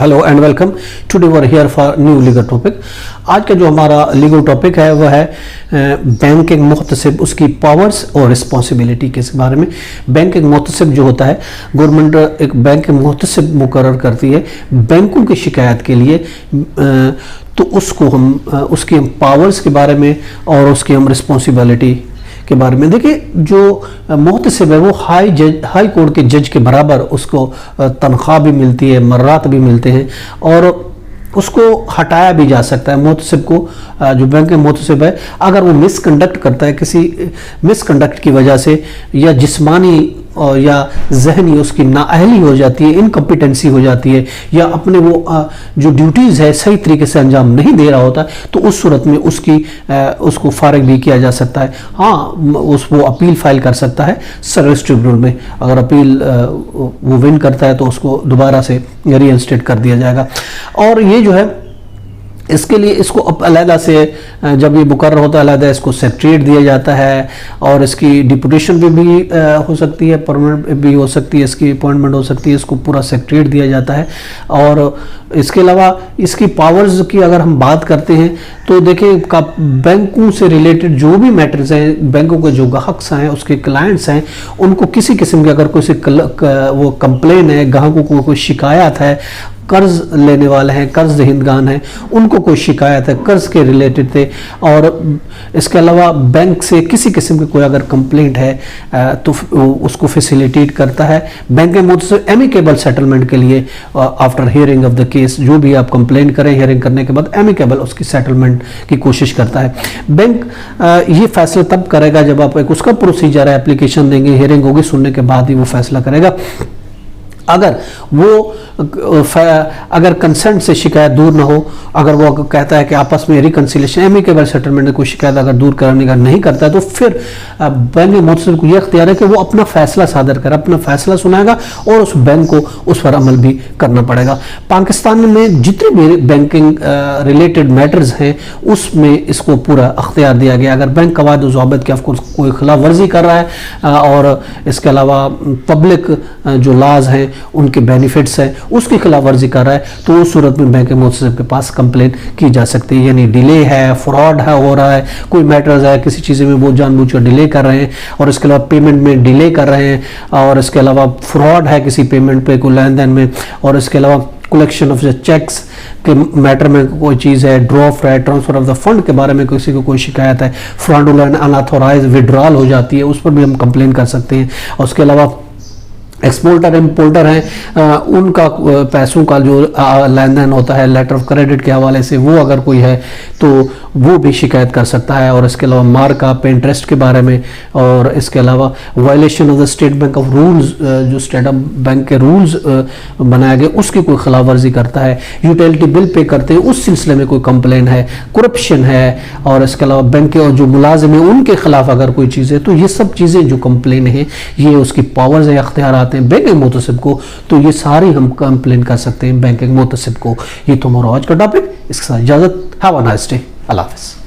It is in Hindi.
Hello and welcome. Today we are here for new legal topic. आज का जो हमारा लीगल टॉपिक है वह है बैंकिंग मुहतसिब, उसकी पावर्स और रिस्पॉन्सिबिलिटी के बारे में। बैंकिंग मुहतसिब जो होता है, गवर्नमेंट एक बैंकिंग मुहतसिब मुकर्रर करती है बैंकों की शिकायत के लिए, तो उसको हम उसकी हम पावर्स के बारे में और उसकी हम रिस्पॉन्सिबिलिटी के बारे में। देखिए, जो मुहतसिब है वो हाई कोर्ट के जज के बराबर उसको तनख्वाह भी मिलती है, मर्रात भी मिलते हैं और उसको हटाया भी जा सकता है। मुहतसिब को, जो बैंक में मुहतसिब है, अगर वो मिसकंडक्ट करता है, किसी मिसकंडक्ट की वजह से या जिस्मानी और या जहनी उसकी नाअहली हो जाती है, इनकम्पिटेंसी हो जाती है, या अपने वो जो ड्यूटीज़ है सही तरीके से अंजाम नहीं दे रहा होता, तो उस सूरत में उसको फारिग भी किया जा सकता है। हाँ, वो अपील फाइल कर सकता है सर्विस ट्रिब्यूनल में। अगर अपील वो विन करता है तो उसको दोबारा से रीइंस्टेट कर दिया जाएगा। और ये जो है, इसके लिए इसको अलहदा से जब ये मुकर्रर होता है, अलहदा इसको सेक्रेटरीट दिया जाता है और इसकी डिप्यूटेशन भी हो सकती है, परमानेंट भी हो सकती है, इसकी अपॉइंटमेंट हो सकती है, इसको पूरा सेक्रेटरीट दिया जाता है। और इसके अलावा इसकी पावर्स की अगर हम बात करते हैं तो देखिए, बैंकों से रिलेटेड जो भी मैटर्स हैं, बैंकों के जो ग्राहक हैं, उसके क्लाइंट्स हैं, उनको किसी किस्म की अगर कोई वो कंप्लेन है, ग्राहकों को कोई शिकायत है, कर्ज लेने वाले हैं, कर्ज दहिंदगान हैं, उनको कोई शिकायत है कर्ज के रिलेटेड थे, और इसके अलावा बैंक से किसी किस्म की कोई अगर कंप्लेंट है तो उसको फैसिलिटेट करता है बैंक के मुझसे एमिकेबल सेटलमेंट के लिए। After hearing of the case, जो भी आप कंप्लेंट करें, हियरिंग करने के बाद एमिकेबल उसकी सेटलमेंट की कोशिश करता है। बैंक ये फैसला तब करेगा जब आप एक उसका प्रोसीजर है, एप्लीकेशन देंगे, हियरिंग होगी, सुनने के बाद ही वो फैसला करेगा। अगर वो अगर कंसेंट से शिकायत दूर ना हो, अगर वो कहता है कि आपस में रिकंसिलेशन, एमिकेबल सेटलमेंट में कोई शिकायत अगर दूर करने का नहीं करता है, तो फिर बैंक मुहतसिब को यह इख्तियार है कि वो अपना फैसला सादर करे, अपना फैसला सुनाएगा और उस बैंक को उस पर अमल भी करना पड़ेगा। पाकिस्तान में जितने भी बैंकिंग रिलेटेड मैटर्स हैं उसमें इसको पूरा अख्तियार दिया गया। अगर बैंक कवायद और ज़वाबित की कोई खिलाफ वर्जी कर रहा है और इसके अलावा पब्लिक जो लाज हैं, उनके बेनिफिट्स हैं, उसकी खिलाफ वर्जी कर रहा है, तो उस सूरत में बैंक मुहतसिब के पास कंप्लेन की जा सकती है। यानी डिले है, फ्रॉड है, हो रहा है, कोई मैटर्स है, किसी चीज़ में वो जानबूझकर डिले कर रहे हैं और इसके अलावा पेमेंट में डिले कर रहे हैं, और इसके अलावा फ्रॉड है किसी पेमेंट पे, कोई लेन देन में, और इसके अलावा कलेक्शन ऑफ द चेक्स के मैटर में कोई चीज़ है, ड्रॉफ्ट है, ट्रांसफर ऑफ द फंड के बारे में किसी को कोई शिकायत है, फ्रॉडुलेंट अनऑथोराइज्ड विड्रॉल हो जाती है, उस पर भी हम कंप्लेन कर सकते हैं। और उसके अलावा एक्सपोर्टर इम्पोर्टर हैं, उनका पैसों का जो लेन देन होता है लेटर ऑफ क्रेडिट के हवाले से, वो अगर कोई है तो वो भी शिकायत कर सकता है। और इसके अलावा मार्कअप, इंटरेस्ट के बारे में, और इसके अलावा violation of the state bank of rules, जो स्टेट बैंक के रूल्स बनाए गए उसकी कोई खिलाफ वर्जी करता है, यूटिलिटी बिल पे करते हैं उस सिलसिले में कोई कंप्लेन है, करप्शन है, और इसके अलावा बैंक के और जो मुलाजिम हैं उनके खिलाफ अगर कोई चीज़ है, तो ये सब चीज़ें जो कंप्लेन है, ये उसकी पावर्स है, अख्तियार बैंकिंग मुहतसिब को, तो ये सारी हम कंप्लेन कर सकते हैं बैंकिंग मुहतसिब को। ये तो हमारा आज का टॉपिक। इसके साथ इजाजत। Have a nice day. अल्लाह हाफ़िज़।